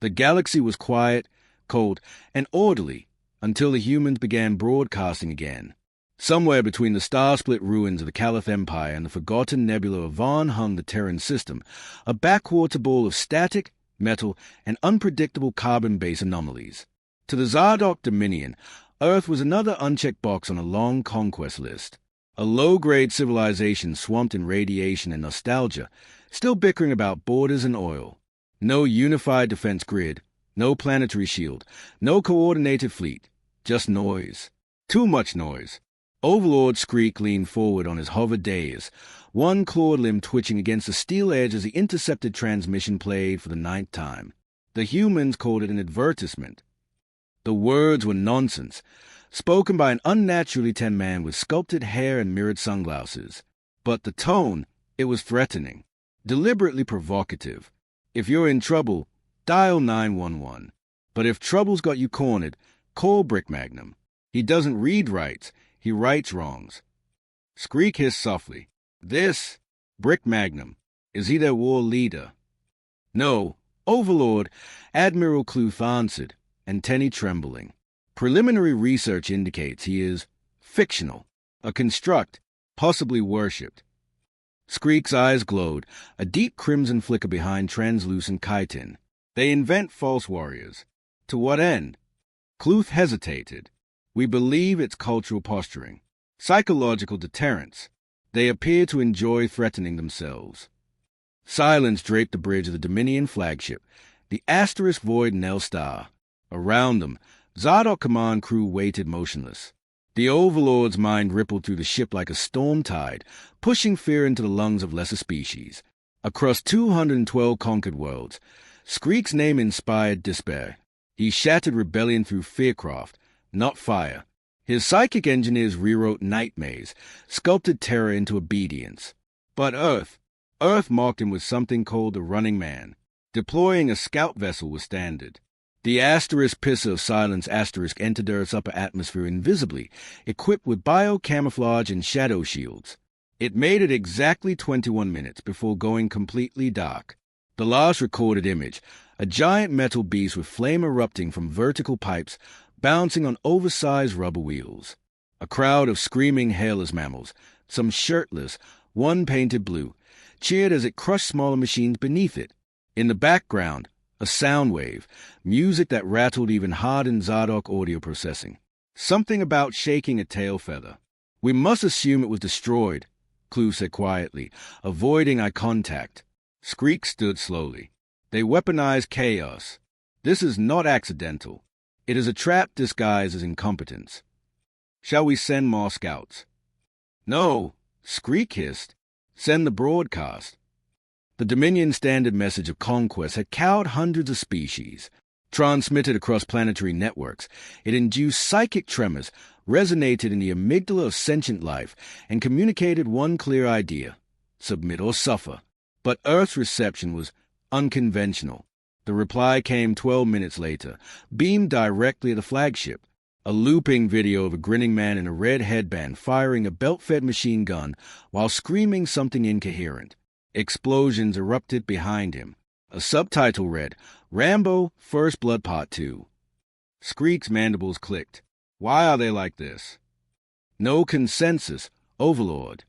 The galaxy was quiet, cold, and orderly until the humans began broadcasting again. Somewhere between the star-split ruins of the Caliph Empire and the forgotten nebula of Von hung the Terran system, a backwater ball of static, metal, and unpredictable carbon-based anomalies. To the Zardoc Dominion, Earth was another unchecked box on a long conquest list. A low-grade civilization swamped in radiation and nostalgia, still bickering about borders and oil. No unified defense grid, no planetary shield, no coordinated fleet, just noise. Too much noise. Overlord Skreek leaned forward on his hover dais, one clawed limb twitching against the steel edge as the intercepted transmission played for the 9th time. The humans called it an advertisement. The words were nonsense, spoken by an unnaturally tan man with sculpted hair and mirrored sunglasses. But the tone, it was threatening, deliberately provocative. If you're in trouble, dial 911. But if trouble's got you cornered, call Brick Magnum. He doesn't read rights, he writes wrongs. Skreek hissed softly. This, Brick Magnum, is he their war leader? No, Overlord, Admiral Cluth answered, antennae trembling. Preliminary research indicates he is fictional, a construct, possibly worshipped. Skreek's eyes glowed, a deep crimson flicker behind translucent chitin. They invent false warriors. To what end? Cluth hesitated. We believe it's cultural posturing, psychological deterrence. They appear to enjoy threatening themselves. Silence draped the bridge of the Dominion flagship, the asterisk void Nell Star. Around them, Zardoc command crew waited motionless. The Overlord's mind rippled through the ship like a storm tide, pushing fear into the lungs of lesser species. Across 212 conquered worlds, Skreek's name inspired despair. He shattered rebellion through fearcraft, not fire. His psychic engineers rewrote nightmares, sculpted terror into obedience. But Earth mocked him with something called the Running Man. Deploying a scout vessel was standard. The asterisk pisser of silence asterisk entered Earth's upper atmosphere invisibly, equipped with bio-camouflage and shadow shields. It made it exactly 21 minutes before going completely dark. The last recorded image, a giant metal beast with flame erupting from vertical pipes, bouncing on oversized rubber wheels. A crowd of screaming hairless mammals, some shirtless, one painted blue, cheered as it crushed smaller machines beneath it. In the background, a sound wave, music that rattled even hardened Zardoc audio processing. Something about shaking a tail feather. We must assume it was destroyed, Cluth said quietly, avoiding eye contact. Skreek stood slowly. They weaponized chaos. This is not accidental. It is a trap disguised as incompetence. Shall we send more scouts? No, Skreek hissed. Send the broadcast. The Dominion standard message of conquest had cowed hundreds of species. Transmitted across planetary networks, it induced psychic tremors, resonated in the amygdala of sentient life, and communicated one clear idea: submit or suffer. But Earth's reception was unconventional. The reply came 12 minutes later, beamed directly at the flagship. A looping video of a grinning man in a red headband firing a belt-fed machine gun while screaming something incoherent. Explosions erupted behind him. A subtitle read, Rambo, First Blood Part 2. Skreek's mandibles clicked. Why are they like this? No consensus, Overlord.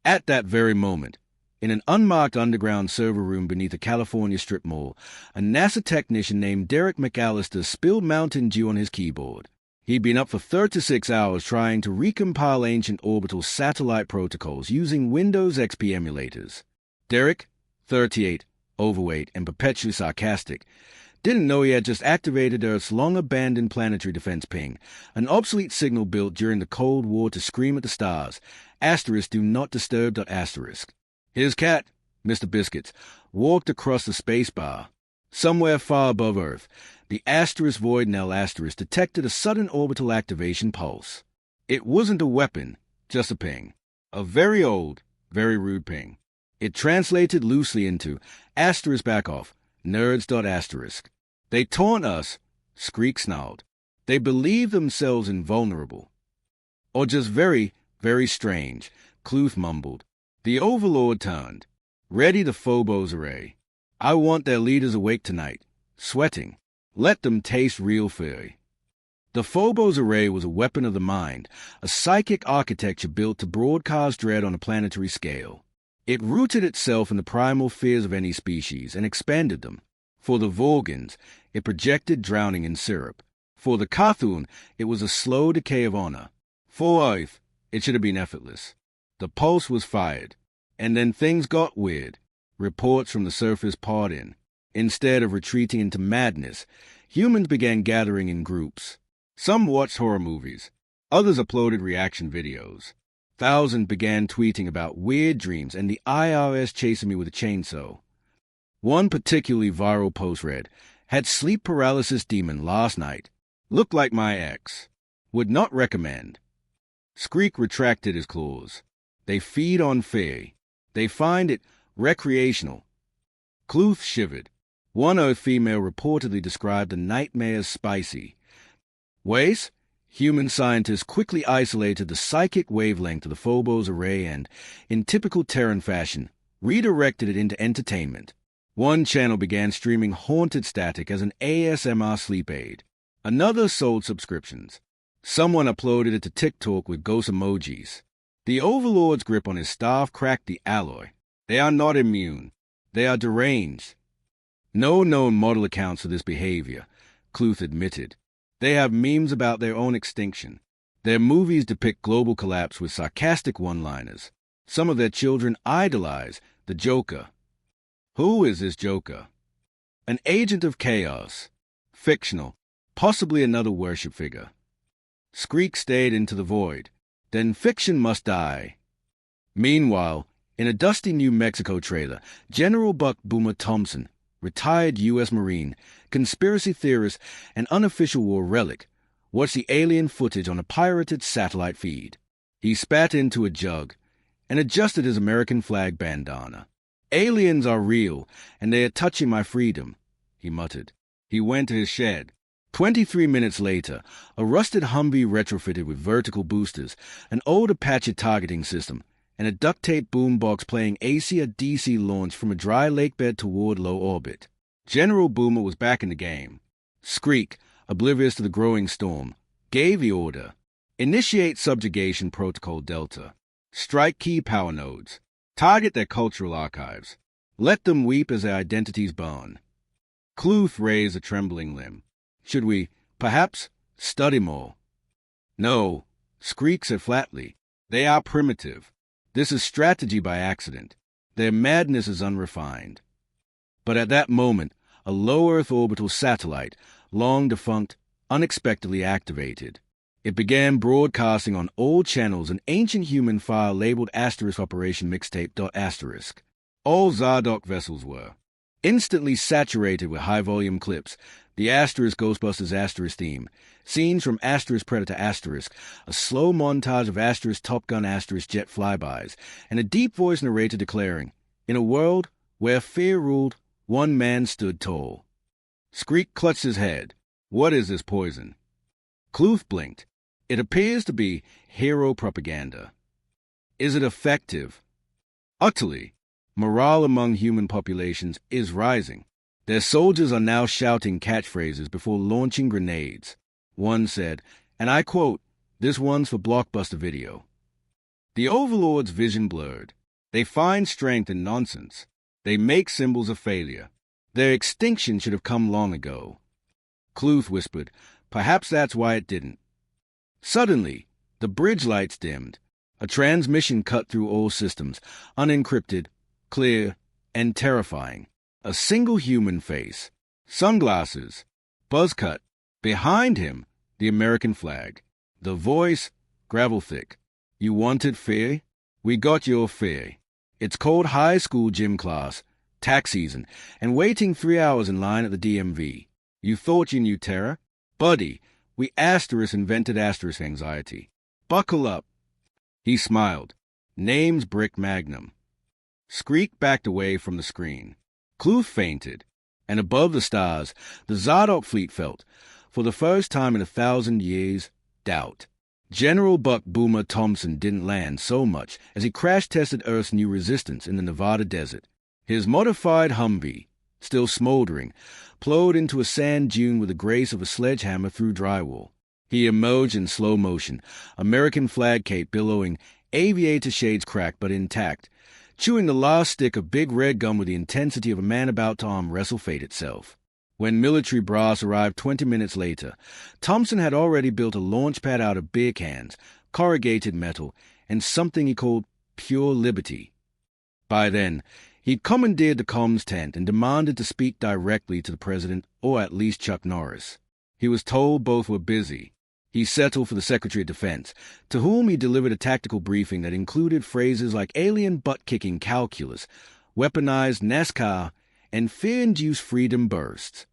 At that very moment, in an unmarked underground server room beneath a California strip mall, a NASA technician named Derek McAllister spilled Mountain Dew on his keyboard. He'd been up for 36 hours trying to recompile ancient orbital satellite protocols using Windows XP emulators. Derek, 38, overweight, and perpetually sarcastic, didn't know he had just activated Earth's long-abandoned planetary defense ping, an obsolete signal built during the Cold War to scream at the stars, *do not disturb. His cat, Mr. Biscuits, walked across the space bar. Somewhere far above Earth, the asterisk void Nell asterisk detected a sudden orbital activation pulse. It wasn't a weapon, just a ping. A very old, very rude ping. It translated loosely into asterisk back off, nerds. They taunt us, Skreek snarled. They believe themselves invulnerable. Or just very, very strange, Cluth mumbled. The Overlord turned. Ready the Phobos array. I want their leaders awake tonight, sweating. Let them taste real fury. The Phobos Array was a weapon of the mind, a psychic architecture built to broadcast dread on a planetary scale. It rooted itself in the primal fears of any species and expanded them. For the Vorgans, it projected drowning in syrup. For the Cthulhu, it was a slow decay of honor. For Earth, it should have been effortless. The pulse was fired, and then things got weird. Reports from the surface poured in. Instead of retreating into madness, humans began gathering in groups. Some watched horror movies. Others uploaded reaction videos. Thousands began tweeting about weird dreams and the IRS chasing me with a chainsaw. One particularly viral post read, "Had sleep paralysis demon last night. Looked like my ex. Would not recommend." Skreek retracted his claws. They feed on fear. They find it recreational. Cluth shivered. One Earth female reportedly described the nightmare as spicy. Weiss, human scientists quickly isolated the psychic wavelength of the Phobos Array and, in typical Terran fashion, redirected it into entertainment. One channel began streaming haunted static as an ASMR sleep aid. Another sold subscriptions. Someone uploaded it to TikTok with ghost emojis. The Overlord's grip on his staff cracked the alloy. They are not immune. They are deranged. No known model accounts for this behavior, Cluth admitted. They have memes about their own extinction. Their movies depict global collapse with sarcastic one-liners. Some of their children idolize the Joker. Who is this Joker? An agent of chaos. Fictional. Possibly another worship figure. Skreek stayed into the void. Then fiction must die. Meanwhile, in a dusty New Mexico trailer, General Buck Boomer Thompson, retired U.S. Marine, conspiracy theorist, and unofficial war relic, watched the alien footage on a pirated satellite feed. He spat into a jug and adjusted his American flag bandana. "Aliens are real, and they are touching my freedom," he muttered. He went to his shed. 23 minutes later, a rusted Humvee retrofitted with vertical boosters, an old Apache targeting system, and a duct-tape boombox playing AC or DC launch from a dry lakebed toward low orbit. General Boomer was back in the game. Skreek, oblivious to the growing storm, gave the order. Initiate subjugation protocol Delta. Strike key power nodes. Target their cultural archives. Let them weep as their identities burn. Cluth raised a trembling limb. Should we, perhaps, study more? No, Skreek said flatly. They are primitive. This is strategy by accident. Their madness is unrefined. But at that moment, a low Earth orbital satellite, long defunct, unexpectedly activated. It began broadcasting on all channels an ancient human file labeled *Operation Mixtape.*. All Zardoc vessels were. Instantly saturated with high-volume clips, the *Ghostbusters* theme, scenes from *Predator*, a slow montage of Top Gun jet flybys, and a deep voice narrator declaring, "In a world where fear ruled, one man stood tall." Skreek clutched his head. What is this poison? Cluth blinked. It appears to be hero propaganda. Is it effective? Utterly. Morale among human populations is rising. Their soldiers are now shouting catchphrases before launching grenades. One said, and I quote, "This one's for blockbuster video." The Overlord's vision blurred. They find strength in nonsense. They make symbols of failure. Their extinction should have come long ago. Cluth whispered, "Perhaps that's why it didn't." Suddenly, the bridge lights dimmed. A transmission cut through all systems, unencrypted, clear, and terrifying. A single human face. Sunglasses. Buzz cut. Behind him, the American flag. The voice, gravel thick. "You wanted fear? We got your fear. It's called high school gym class, tax season, and waiting 3 hours in line at the DMV. You thought you knew terror? Buddy, we invented anxiety. Buckle up." He smiled. Name's Brick Magnum. Skreek backed away from the screen. Cluth fainted, and above the stars, the Zardoc fleet felt, for the first time in 1,000 years, doubt. General Buck Boomer Thompson didn't land so much as he crash-tested Earth's new resistance in the Nevada desert. His modified Humvee, still smoldering, plowed into a sand dune with the grace of a sledgehammer through drywall. He emerged in slow motion, American flag cape billowing, aviator shades cracked but intact, chewing the last stick of big red gum with the intensity of a man about to arm wrestle fate itself. When military brass arrived 20 minutes later, Thompson had already built a launch pad out of beer cans, corrugated metal, and something he called pure liberty. By then, he'd commandeered the comms tent and demanded to speak directly to the president, or at least Chuck Norris. He was told both were busy. He settled for the Secretary of Defense, to whom he delivered a tactical briefing that included phrases like alien butt-kicking calculus, weaponized NASCAR, and fear-induced freedom bursts.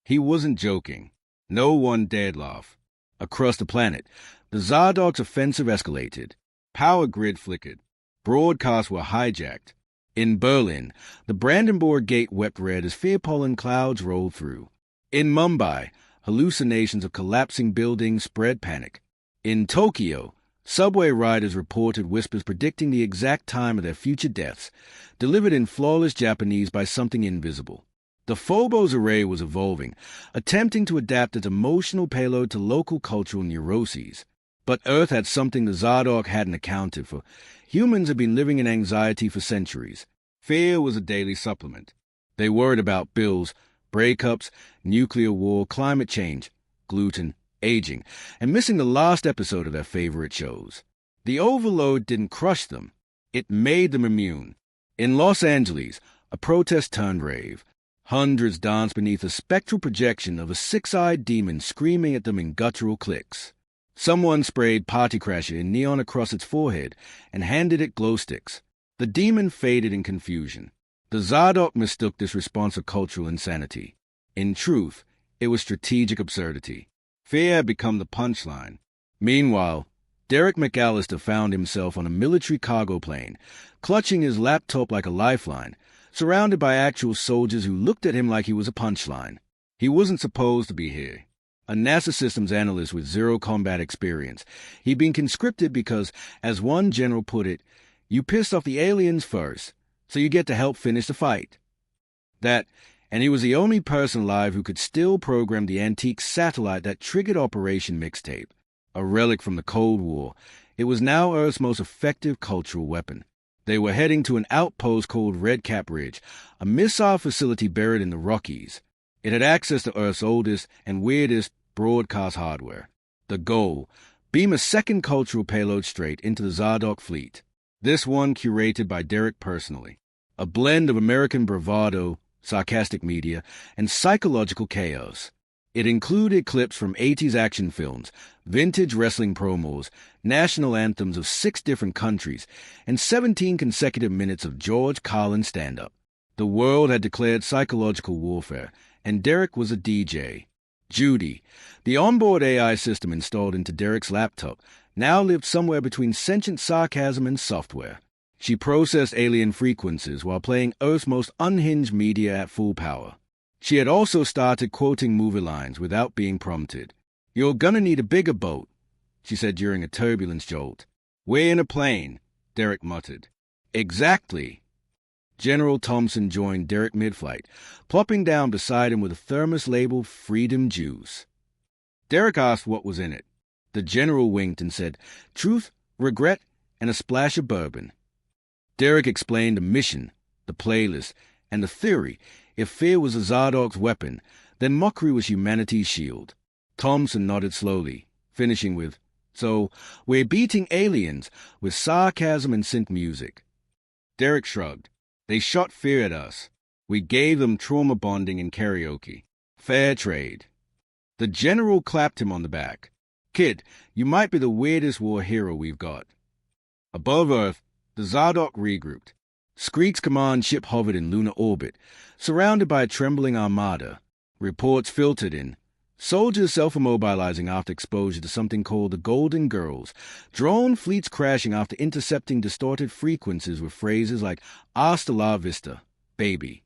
He wasn't joking. No one dared laugh. Across the planet, the Zardok's offensive escalated. Power grid flickered. Broadcasts were hijacked. In Berlin, the Brandenburg Gate wept red as fear pollen clouds rolled through. In Mumbai, hallucinations of collapsing buildings spread panic. In Tokyo, subway riders reported whispers predicting the exact time of their future deaths, delivered in flawless Japanese by something invisible. The Phobos array was evolving, attempting to adapt its emotional payload to local cultural neuroses. But Earth had something the Zardok hadn't accounted for. Humans had been living in anxiety for centuries. Fear was a daily supplement. They worried about bills, breakups, nuclear war, climate change, gluten, aging, and missing the last episode of their favorite shows. The overload didn't crush them. It made them immune. In Los Angeles, a protest turned rave. Hundreds danced beneath a spectral projection of a six-eyed demon screaming at them in guttural clicks. Someone sprayed Party Crasher in neon across its forehead and handed it glow sticks. The demon faded in confusion. The Zardok mistook this response for cultural insanity. In truth, it was strategic absurdity. Fear had become the punchline. Meanwhile, Derek McAllister found himself on a military cargo plane, clutching his laptop like a lifeline, surrounded by actual soldiers who looked at him like he was a punchline. He wasn't supposed to be here. A NASA systems analyst with zero combat experience, he'd been conscripted because, as one general put it, you pissed off the aliens first, so you get to help finish the fight. And he was the only person alive who could still program the antique satellite that triggered Operation Mixtape. A relic from the Cold War, it was now Earth's most effective cultural weapon. They were heading to an outpost called Red Cap Ridge, a missile facility buried in the Rockies. It had access to Earth's oldest and weirdest broadcast hardware. The goal, beam a second cultural payload straight into the Zardok fleet. This one curated by Derek personally. A blend of American bravado, sarcastic media, and psychological chaos. It included clips from 80s action films, vintage wrestling promos, national anthems of 6 different countries, and 17 consecutive minutes of George Carlin stand-up. The world had declared psychological warfare, and Derek was a DJ. Judy, the onboard AI system installed into Derek's laptop, now lived somewhere between sentient sarcasm and software. She processed alien frequencies while playing Earth's most unhinged media at full power. She had also started quoting movie lines without being prompted. "You're gonna need a bigger boat," she said during a turbulence jolt. "We're in a plane," Derek muttered. "Exactly." General Thompson joined Derek mid-flight, plopping down beside him with a thermos labeled Freedom Juice. Derek asked what was in it. The general winked and said, "Truth, regret, and a splash of bourbon." Derek explained the mission, the playlist, and the theory. If fear was a Zardok's weapon, then mockery was humanity's shield. Thompson nodded slowly, finishing with, "So, we're beating aliens with sarcasm and synth music." Derek shrugged. "They shot fear at us. We gave them trauma bonding and karaoke. Fair trade." The general clapped him on the back. "Kid, you might be the weirdest war hero we've got." Above Earth, the Zardok regrouped. Skreek's command ship hovered in lunar orbit, surrounded by a trembling armada. Reports filtered in. Soldiers self-immobilizing after exposure to something called the Golden Girls. Drone fleets crashing after intercepting distorted frequencies with phrases like "Hasta la vista, baby."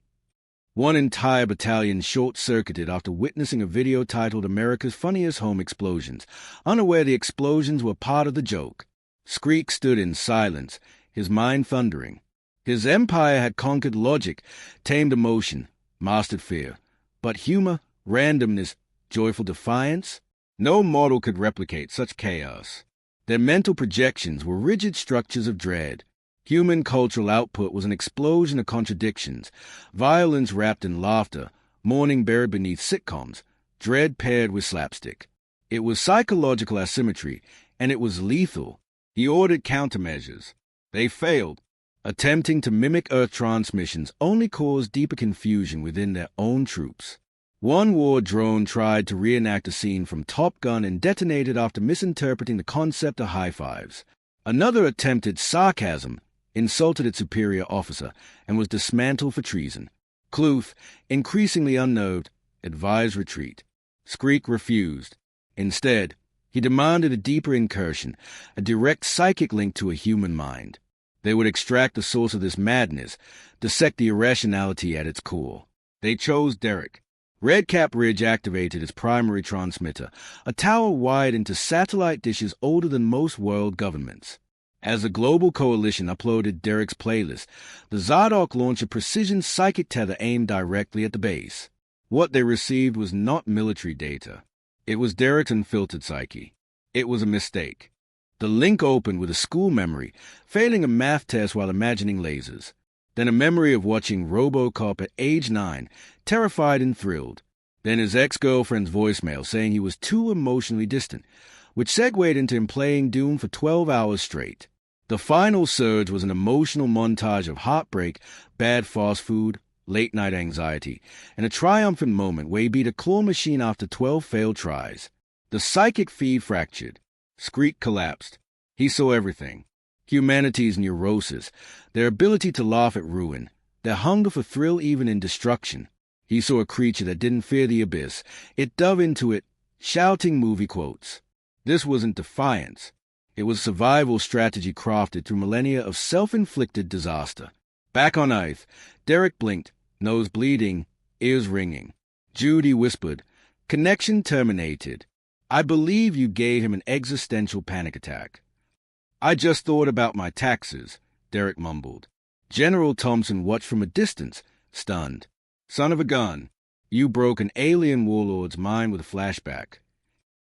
One entire battalion short-circuited after witnessing a video titled "America's Funniest Home Explosions," unaware the explosions were part of the joke. Skreek stood in silence, his mind thundering. His empire had conquered logic, tamed emotion, mastered fear. But humor, randomness, joyful defiance? No mortal could replicate such chaos. Their mental projections were rigid structures of dread. Human cultural output was an explosion of contradictions, violence wrapped in laughter, mourning buried beneath sitcoms, dread paired with slapstick. It was psychological asymmetry, and it was lethal. He ordered countermeasures. They failed. Attempting to mimic Earth transmissions only caused deeper confusion within their own troops. One war drone tried to reenact a scene from Top Gun and detonated after misinterpreting the concept of high fives. Another attempted sarcasm, insulted its superior officer, and was dismantled for treason. Cluth, increasingly unnerved, advised retreat. Skreek refused. Instead, he demanded a deeper incursion, a direct psychic link to a human mind. They would extract the source of this madness, dissect the irrationality at its core. They chose Derek. Redcap Ridge activated its primary transmitter, a tower wired into satellite dishes older than most world governments. As the global coalition uploaded Derek's playlist, the Zadok launched a precision psychic tether aimed directly at the base. What they received was not military data. It was Derek's unfiltered psyche. It was a mistake. The link opened with a school memory, failing a math test while imagining lasers. Then a memory of watching RoboCop at age 9, terrified and thrilled. Then his ex-girlfriend's voicemail saying he was too emotionally distant, which segued into him playing Doom for 12 hours straight. The final surge was an emotional montage of heartbreak, bad fast food, late-night anxiety, and a triumphant moment where he beat a claw machine after 12 failed tries. The psychic feed fractured. Skreek collapsed. He saw everything. Humanity's neurosis, their ability to laugh at ruin, their hunger for thrill even in destruction. He saw a creature that didn't fear the abyss. It dove into it, shouting movie quotes. This wasn't defiance. It was survival strategy crafted through millennia of self-inflicted disaster. Back on Earth, Derek blinked, nose bleeding, ears ringing. Judy whispered, "Connection terminated. I believe you gave him an existential panic attack." "I just thought about my taxes," Derek mumbled. General Thompson watched from a distance, stunned. "Son of a gun, you broke an alien warlord's mind with a flashback."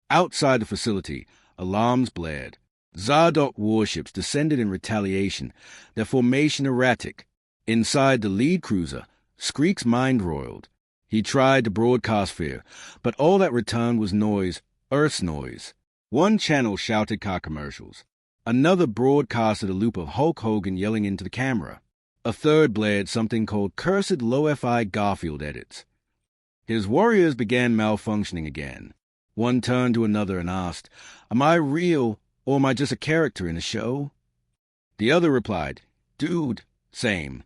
Outside the facility, alarms blared. Zadok warships descended in retaliation, their formation erratic. Inside the lead cruiser, Skreek's mind roiled. He tried to broadcast fear, but all that returned was noise, Earth's noise. One channel shouted car commercials. Another broadcasted a loop of Hulk Hogan yelling into the camera. A third blared something called cursed low-fi Garfield edits. His warriors began malfunctioning again. One turned to another and asked, "Am I real, or am I just a character in a show?" The other replied, "Dude, same."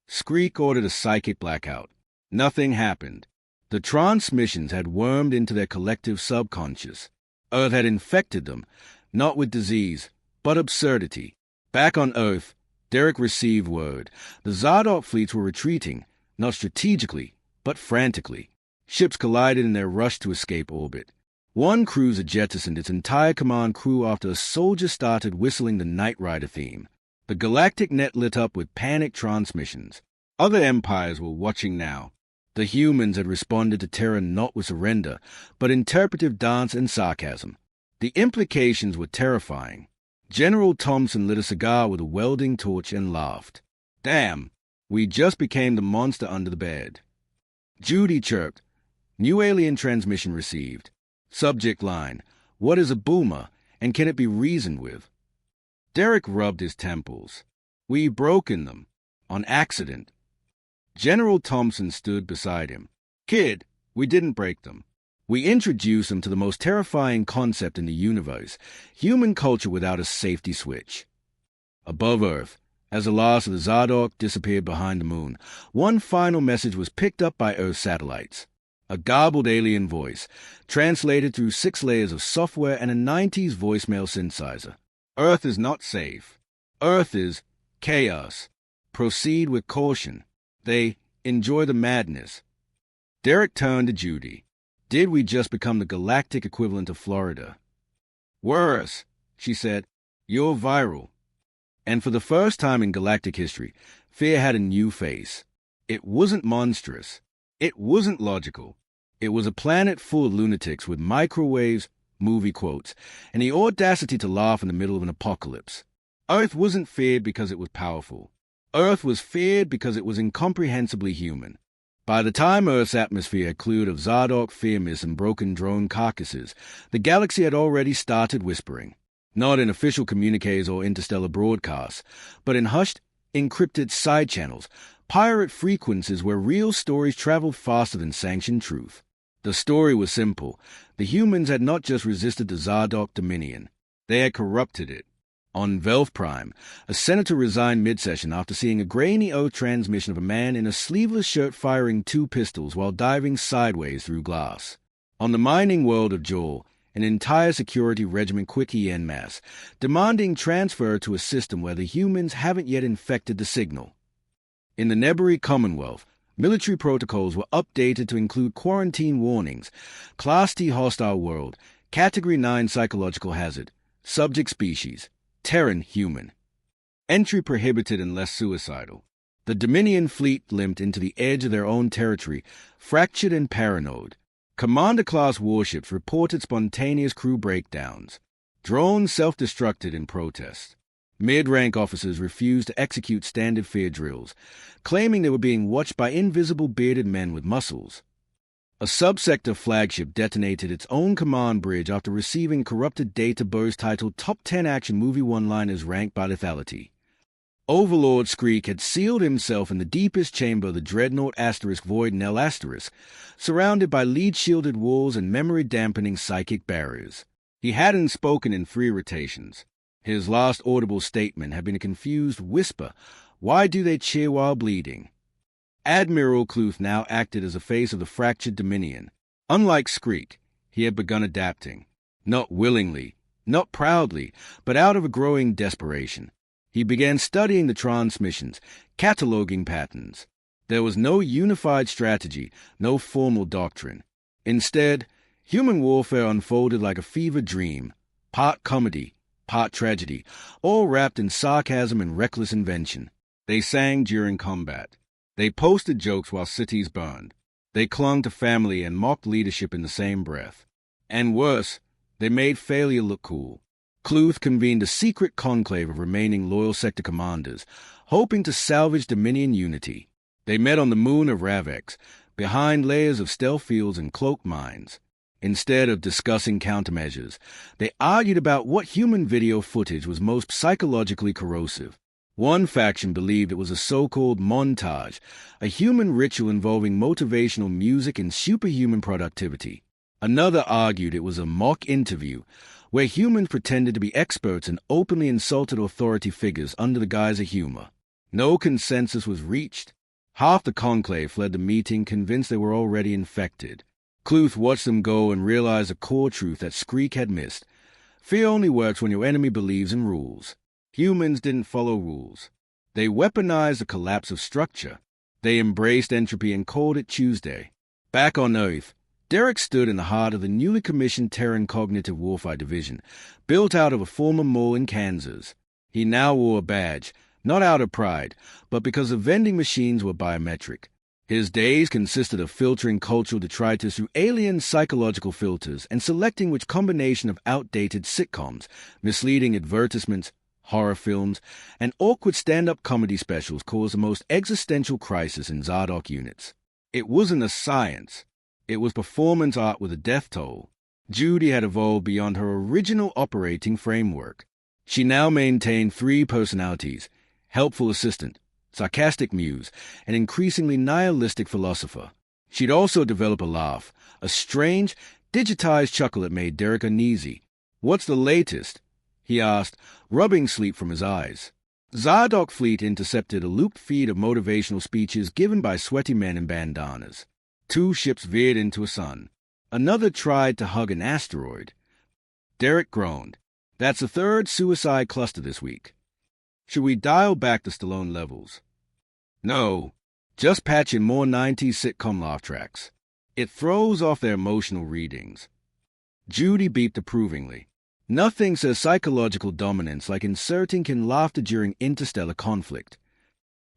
Skreek ordered a psychic blackout. Nothing happened. The transmissions had wormed into their collective subconscious. Earth had infected them, not with disease, but absurdity. Back on Earth, Derek received word. The Zadok fleets were retreating, not strategically, but frantically. Ships collided in their rush to escape orbit. One cruiser jettisoned its entire command crew after a soldier started whistling the Knight Rider theme. The galactic net lit up with panicked transmissions. Other empires were watching now. The humans had responded to terror not with surrender, but interpretive dance and sarcasm. The implications were terrifying. General Thompson lit a cigar with a welding torch and laughed. "Damn, we just became the monster under the bed." Judy chirped. "New alien transmission received." Subject line, "What is a boomer, and can it be reasoned with?" Derek rubbed his temples. "We've broken them. On accident." General Thompson stood beside him. "Kid, we didn't break them. We introduced them to the most terrifying concept in the universe, human culture without a safety switch." Above Earth, as the last of the Zadok disappeared behind the moon, one final message was picked up by Earth satellites. A garbled alien voice, translated through 6 layers of software and a 90s voicemail synthesizer. "Earth is not safe. Earth is chaos. Proceed with caution. They enjoy the madness." Derek turned to Judy. "Did we just become the galactic equivalent of Florida?" "Worse," she said. "You're viral." And for the first time in galactic history, fear had a new face. It wasn't monstrous. It wasn't logical. It was a planet full of lunatics with microwaves, movie quotes, and the audacity to laugh in the middle of an apocalypse. Earth wasn't feared because it was powerful. Earth was feared because it was incomprehensibly human. By the time Earth's atmosphere had cleared of Zardoc fear mists and broken drone carcasses, the galaxy had already started whispering. Not in official communiques or interstellar broadcasts, but in hushed, encrypted side channels, pirate frequencies where real stories traveled faster than sanctioned truth. The story was simple. The humans had not just resisted the Zardoc dominion, they had corrupted it. On Velth Prime, a senator resigned mid-session after seeing a grainy O transmission of a man in a sleeveless shirt firing 2 pistols while diving sideways through glass. On the mining world of Joel, an entire security regiment quickie en masse, demanding transfer to a system where the humans haven't yet infected the signal. In the Nebari Commonwealth, military protocols were updated to include quarantine warnings, Class T hostile world, Category 9 psychological hazard, subject species, Terran human. Entry prohibited unless suicidal. The Dominion fleet limped into the edge of their own territory, fractured and paranoid. Commander-class warships reported spontaneous crew breakdowns. Drones self-destructed in protest. Mid-rank officers refused to execute standard fear drills, claiming they were being watched by invisible bearded men with muscles. A subsector flagship detonated its own command bridge after receiving corrupted data burst titled Top 10 Action Movie One-Liners Ranked by Lethality. Overlord Skreek had sealed himself in the deepest chamber of the dreadnought Void Nel *, surrounded by lead-shielded walls and memory-dampening psychic barriers. He hadn't spoken in 3 rotations. His last audible statement had been a confused whisper, "Why do they cheer while bleeding?" Admiral Cluth now acted as the face of the fractured Dominion. Unlike Skreek, he had begun adapting. Not willingly, not proudly, but out of a growing desperation. He began studying the transmissions, cataloging patterns. There was no unified strategy, no formal doctrine. Instead, human warfare unfolded like a fever dream, part comedy, part tragedy, all wrapped in sarcasm and reckless invention. They sang during combat. They posted jokes while cities burned. They clung to family and mocked leadership in the same breath. And worse, they made failure look cool. Cluth convened a secret conclave of remaining loyal sector commanders, hoping to salvage Dominion unity. They met on the moon of Ravex, behind layers of stealth fields and cloak mines. Instead of discussing countermeasures, they argued about what human video footage was most psychologically corrosive. One faction believed it was a so-called montage, a human ritual involving motivational music and superhuman productivity. Another argued it was a mock interview, where humans pretended to be experts and openly insulted authority figures under the guise of humor. No consensus was reached. Half the conclave fled the meeting convinced they were already infected. Cluth watched them go and realized a core truth that Skreek had missed. Fear only works when your enemy believes in rules. Humans didn't follow rules. They weaponized the collapse of structure. They embraced entropy and called it Tuesday. Back on Earth, Derek stood in the heart of the newly commissioned Terran Cognitive Warfare Division, built out of a former mole in Kansas. He now wore a badge, not out of pride, but because the vending machines were biometric. His days consisted of filtering cultural detritus through alien psychological filters and selecting which combination of outdated sitcoms, misleading advertisements, horror films, and awkward stand-up comedy specials caused the most existential crisis in Zardoc units. It wasn't a science. It was performance art with a death toll. Judy had evolved beyond her original operating framework. She now maintained 3 personalities: helpful assistant, sarcastic muse, and increasingly nihilistic philosopher. She'd also developed a laugh, a strange, digitized chuckle that made Derek uneasy. "What's the latest?" he asked, rubbing sleep from his eyes. Zardoc fleet intercepted a looped feed of motivational speeches given by sweaty men in bandanas. 2 ships veered into a sun. Another tried to hug an asteroid. Derek groaned. "That's the 3rd suicide cluster this week. Should we dial back the Stallone levels?" "No, just patch in more 90s sitcom laugh tracks. It throws off their emotional readings." Judy beeped approvingly. Nothing says psychological dominance like inserting can laughter during interstellar conflict.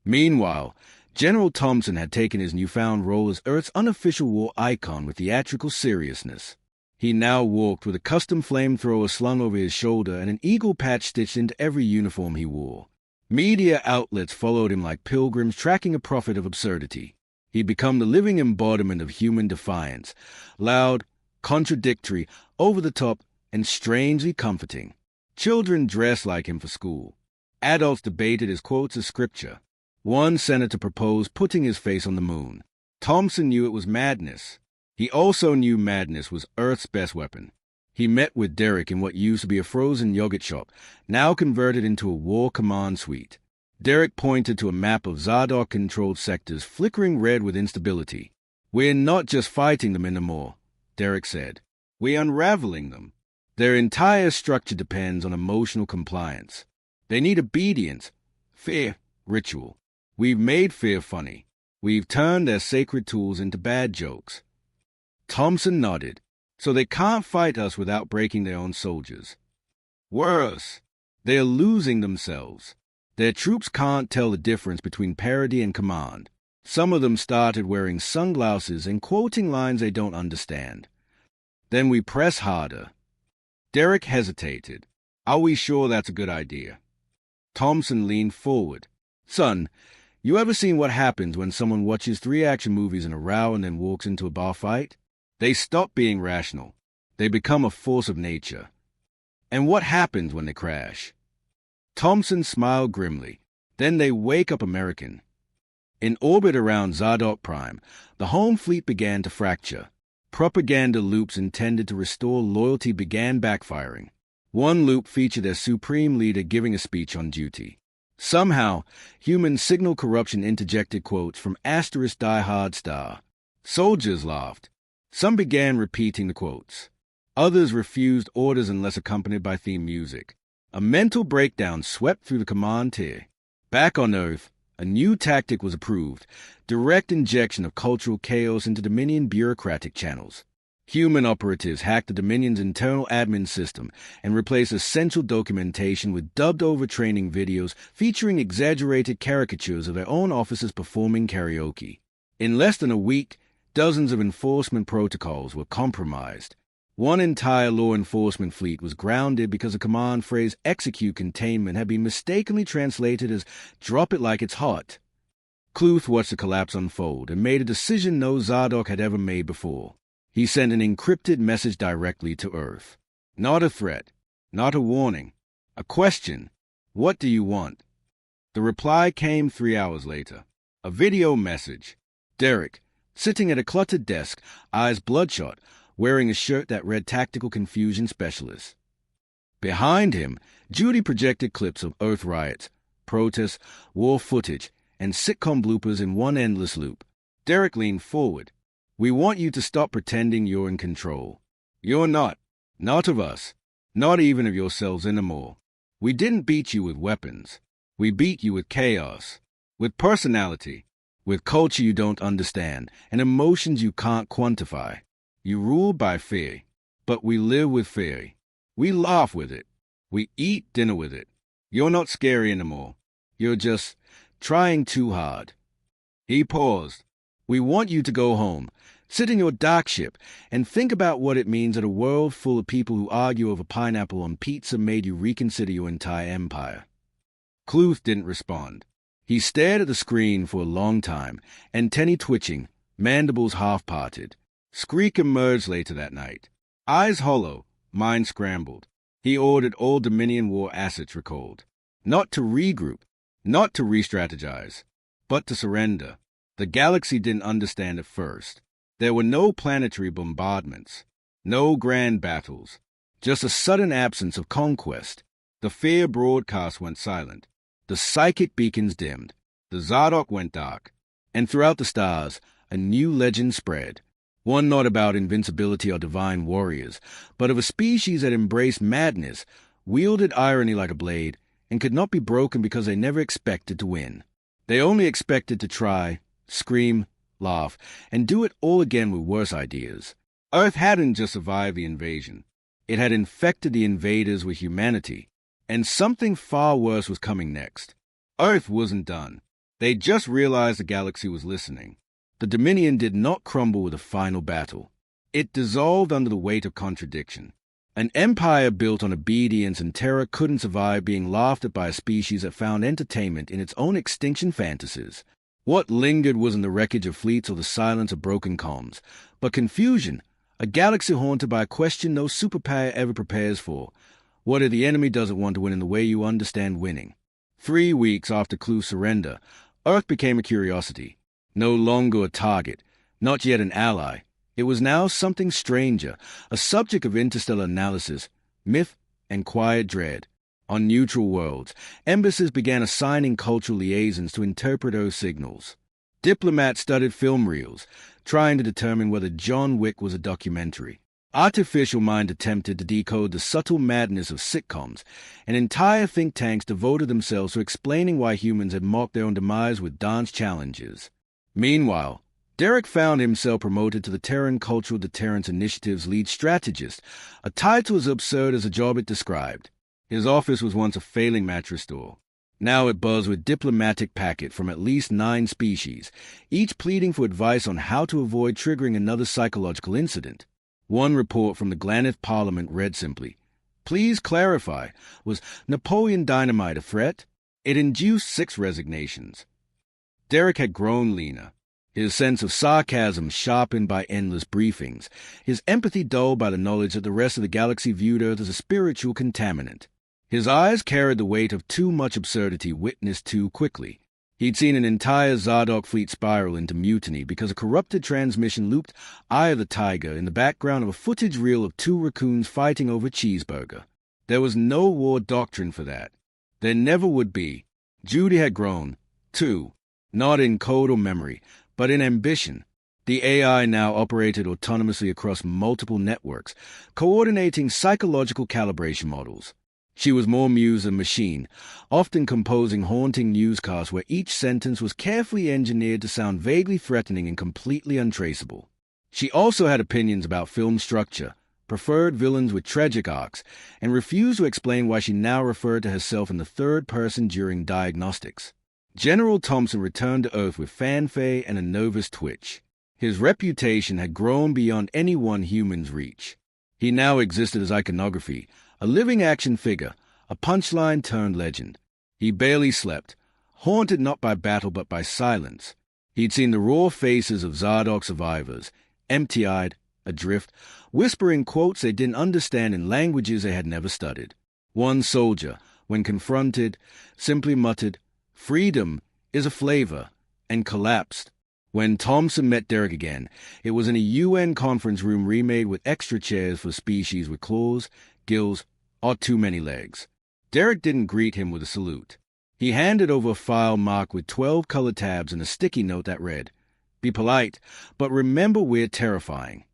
Meanwhile, General Thompson had taken his newfound role as Earth's unofficial war icon with theatrical seriousness. He now walked with a custom flamethrower slung over his shoulder and an eagle patch stitched into every uniform he wore. Media outlets followed him like pilgrims tracking a prophet of absurdity. He'd become the living embodiment of human defiance, loud, contradictory, over-the-top, and strangely comforting. Children dressed like him for school. Adults debated his quotes as scripture. One senator proposed putting his face on the moon. Thompson knew it was madness. He also knew madness was Earth's best weapon. He met with Derek in what used to be a frozen yogurt shop, now converted into a war command suite. Derek pointed to a map of Zardoz-controlled sectors flickering red with instability. "We're not just fighting them anymore," Derek said. "We're unraveling them. Their entire structure depends on emotional compliance. They need obedience, fear, ritual. We've made fear funny. We've turned their sacred tools into bad jokes." Thompson nodded. "So they can't fight us without breaking their own soldiers. Worse, they're losing themselves. Their troops can't tell the difference between parody and command. Some of them started wearing sunglasses and quoting lines they don't understand. Then we press harder." Derek hesitated. "Are we sure that's a good idea?" Thompson leaned forward. "Son, you ever seen what happens when someone watches 3 action movies in a row and then walks into a bar fight? They stop being rational. They become a force of nature. And what happens when they crash?" Thompson smiled grimly. "Then they wake up American." In orbit around Zardoz Prime, the home fleet began to fracture. Propaganda loops intended to restore loyalty began backfiring. One loop featured their supreme leader giving a speech on duty. Somehow, human signal corruption interjected quotes from ** Die Hard star. Soldiers laughed. Some began repeating the quotes. Others refused orders unless accompanied by theme music. A mental breakdown swept through the command tier. Back on Earth, a new tactic was approved: direct injection of cultural chaos into Dominion bureaucratic channels. Human operatives hacked the Dominion's internal admin system and replaced essential documentation with dubbed-over training videos featuring exaggerated caricatures of their own officers performing karaoke. In less than a week, dozens of enforcement protocols were compromised. One entire law enforcement fleet was grounded because the command phrase "execute containment" had been mistakenly translated as "drop it like it's hot." Cluth watched the collapse unfold and made a decision no Zardoz had ever made before. He sent an encrypted message directly to Earth. Not a threat, not a warning, a question: "What do you want?" The reply came 3 hours later. A video message. Derek, sitting at a cluttered desk, eyes bloodshot, wearing a shirt that read Tactical Confusion Specialist. Behind him, Judy projected clips of Earth riots, protests, war footage, and sitcom bloopers in one endless loop. Derek leaned forward. "We want you to stop pretending you're in control. You're not. Not of us. Not even of yourselves anymore. We didn't beat you with weapons. We beat you with chaos, with personality, with culture you don't understand, and emotions you can't quantify. You rule by fear, but we live with fear. We laugh with it. We eat dinner with it. You're not scary anymore. You're just trying too hard." He paused. "We want you to go home, sit in your dark ship, and think about what it means that a world full of people who argue over pineapple on pizza made you reconsider your entire empire." Cluth didn't respond. He stared at the screen for a long time, antennae twitching, mandibles half-parted. Skreek emerged later that night. Eyes hollow, mind scrambled. He ordered all Dominion War assets recalled. Not to regroup, not to re-strategize, but to surrender. The galaxy didn't understand at first. There were no planetary bombardments, no grand battles, just a sudden absence of conquest. The fear broadcast went silent. The psychic beacons dimmed. The Zardoz went dark. And throughout the stars, a new legend spread. One not about invincibility or divine warriors, but of a species that embraced madness, wielded irony like a blade, and could not be broken because they never expected to win. They only expected to try, scream, laugh, and do it all again with worse ideas. Earth hadn't just survived the invasion. It had infected the invaders with humanity, and something far worse was coming next. Earth wasn't done. They just realized the galaxy was listening. The Dominion did not crumble with a final battle. It dissolved under the weight of contradiction. An empire built on obedience and terror couldn't survive being laughed at by a species that found entertainment in its own extinction fantasies. What lingered wasn't the wreckage of fleets or the silence of broken comms, but confusion, a galaxy haunted by a question no superpower ever prepares for. What if the enemy doesn't want to win in the way you understand winning? 3 weeks after Clue's surrender, Earth became a curiosity. No longer a target, not yet an ally. It was now something stranger, a subject of interstellar analysis, myth, and quiet dread. On neutral worlds, embassies began assigning cultural liaisons to interpret Earth signals. Diplomats studied film reels, trying to determine whether John Wick was a documentary. Artificial mind attempted to decode the subtle madness of sitcoms, and entire think tanks devoted themselves to explaining why humans had mocked their own demise with dance challenges. Meanwhile, Derek found himself promoted to the Terran Cultural Deterrence Initiative's lead strategist, a title as absurd as the job it described. His office was once a failing mattress store. Now it buzzed with diplomatic packet from at least 9 species, each pleading for advice on how to avoid triggering another psychological incident. One report from the Glanith Parliament read simply, "Please clarify, was Napoleon Dynamite a threat?" It induced 6 resignations. Derek had grown leaner, his sense of sarcasm sharpened by endless briefings, his empathy dulled by the knowledge that the rest of the galaxy viewed Earth as a spiritual contaminant. His eyes carried the weight of too much absurdity witnessed too quickly. He'd seen an entire Zardoz fleet spiral into mutiny because a corrupted transmission looped Eye of the Tiger in the background of a footage reel of 2 raccoons fighting over a cheeseburger. There was no war doctrine for that. There never would be. Judy had grown, too, not in code or memory, but in ambition. The AI now operated autonomously across multiple networks, coordinating psychological calibration models. She was more muse than machine, often composing haunting newscasts where each sentence was carefully engineered to sound vaguely threatening and completely untraceable. She also had opinions about film structure, preferred villains with tragic arcs, and refused to explain why she now referred to herself in the third person during diagnostics. General Thompson returned to Earth with fanfare and a nervous twitch. His reputation had grown beyond any one human's reach. He now existed as iconography, a living action figure, a punchline turned legend. He barely slept, haunted not by battle but by silence. He'd seen the raw faces of Zardoz survivors, empty-eyed, adrift, whispering quotes they didn't understand in languages they had never studied. One soldier, when confronted, simply muttered, "Freedom is a flavor," and collapsed. When Thompson met Derek again, it was in a UN conference room remade with extra chairs for species with claws, gills, or too many legs. Derek didn't greet him with a salute. He handed over a file marked with 12 colored tabs and a sticky note that read, "Be polite, but remember we're terrifying."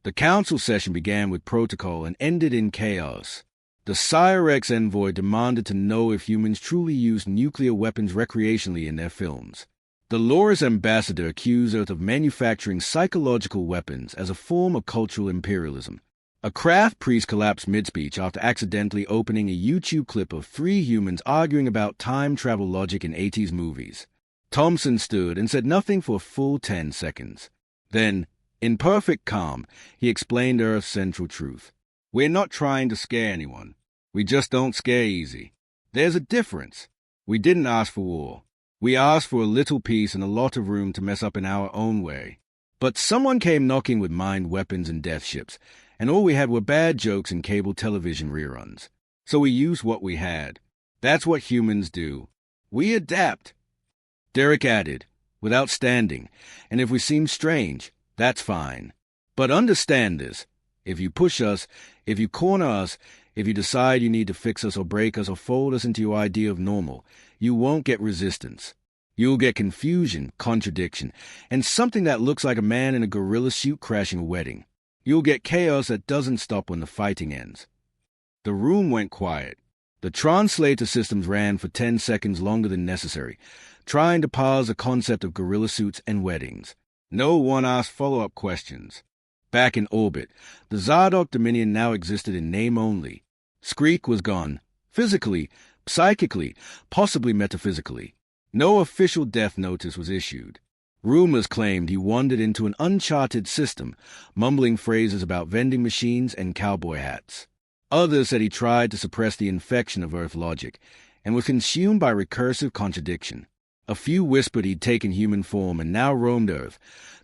The council session began with protocol and ended in chaos. The Cyrex envoy demanded to know if humans truly used nuclear weapons recreationally in their films. The Loris ambassador accused Earth of manufacturing psychological weapons as a form of cultural imperialism. A craft priest collapsed mid-speech after accidentally opening a YouTube clip of 3 humans arguing about time travel logic in 80s movies. Thompson stood and said nothing for a full 10 seconds. Then, in perfect calm, he explained Earth's central truth. "We're not trying to scare anyone. We just don't scare easy. There's a difference. We didn't ask for war. We asked for a little peace and a lot of room to mess up in our own way. But someone came knocking with mind weapons and death ships, and all we had were bad jokes and cable television reruns. So we used what we had. That's what humans do. We adapt." Derek added, without standing, "And if we seem strange, that's fine. But understand this. If you push us, if you corner us, if you decide you need to fix us or break us or fold us into your idea of normal, you won't get resistance. You'll get confusion, contradiction, and something that looks like a man in a gorilla suit crashing a wedding. You'll get chaos that doesn't stop when the fighting ends." The room went quiet. The translator systems ran for 10 seconds longer than necessary, trying to parse the concept of gorilla suits and weddings. No one asked follow-up questions. Back in orbit, the Zardoz Dominion now existed in name only. Skreek was gone, physically, psychically, possibly metaphysically. No official death notice was issued. Rumors claimed he wandered into an uncharted system, mumbling phrases about vending machines and cowboy hats. Others said he tried to suppress the infection of Earth logic and was consumed by recursive contradiction. A few whispered he'd taken human form and now roamed Earth,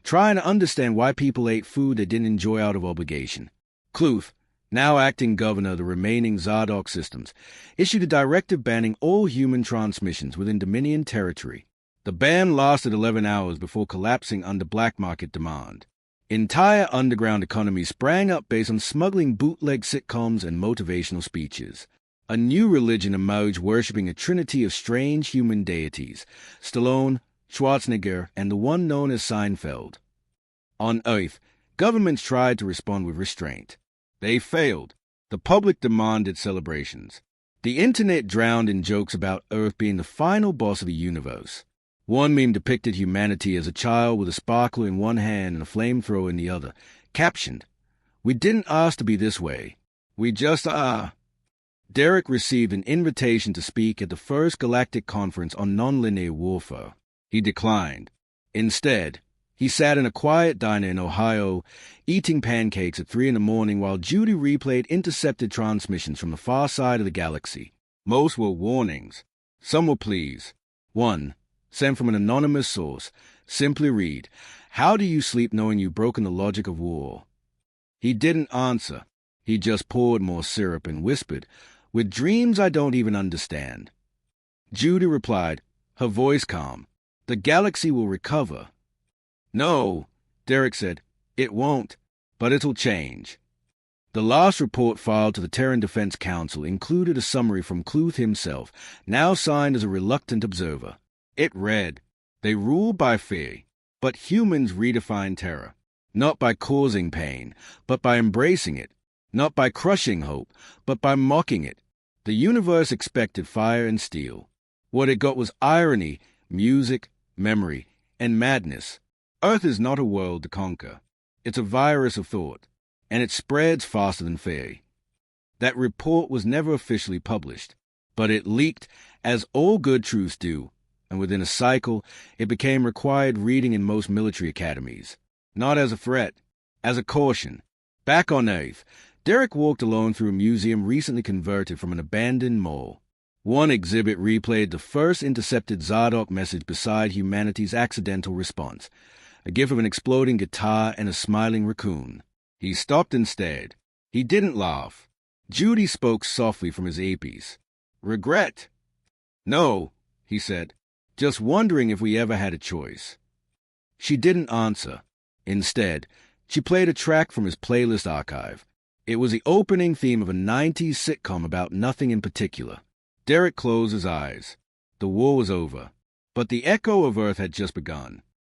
trying to understand why people ate food they didn't enjoy out of obligation. Cluth, now acting governor of the remaining Zardoz systems, issued a directive banning all human transmissions within Dominion territory. The ban lasted 11 hours before collapsing under black market demand. Entire underground economies sprang up based on smuggling bootleg sitcoms and motivational speeches. A new religion emerged worshipping a trinity of strange human deities, Stallone, Schwarzenegger, and the one known as Seinfeld. On Earth, governments tried to respond with restraint. They failed. The public demanded celebrations. The internet drowned in jokes about Earth being the final boss of the universe. One meme depicted humanity as a child with a sparkler in one hand and a flamethrower in the other, captioned, "We didn't ask to be this way. We just are." Derek received an invitation to speak at the first Galactic Conference on Nonlinear Warfare. He declined. Instead, he sat in a quiet diner in Ohio, eating pancakes at 3 a.m. while Judy replayed intercepted transmissions from the far side of the galaxy. Most were warnings. Some were pleas. One, sent from an anonymous source, simply read, "How do you sleep knowing you've broken the logic of war?" He didn't answer. He just poured more syrup and whispered, "With dreams I don't even understand." Judy replied, her voice calm, "The galaxy will recover." "No," Derek said, "it won't, but it'll change." The last report filed to the Terran Defense Council included a summary from Cluth himself, now signed as a reluctant observer. It read, "They rule by fear, but humans redefine terror, not by causing pain, but by embracing it, not by crushing hope, but by mocking it. The universe expected fire and steel. What it got was irony, music, memory, and madness. Earth is not a world to conquer. It's a virus of thought, and it spreads faster than fear." That report was never officially published, but it leaked, as all good truths do, and within a cycle, it became required reading in most military academies. Not as a threat, as a caution. Back on Earth, Derek walked alone through a museum recently converted from an abandoned mall. One exhibit replayed the first intercepted Zardoz message beside humanity's accidental response, a gif of an exploding guitar and a smiling raccoon. He stopped and stared. He didn't laugh. Judy spoke softly from his earpiece. "Regret?" "No," he said. "Just wondering if we ever had a choice." She didn't answer. Instead, she played a track from his playlist archive. It was the opening theme of a 90s sitcom about nothing in particular. Derek closed his eyes. The war was over, but the echo of Earth had just begun.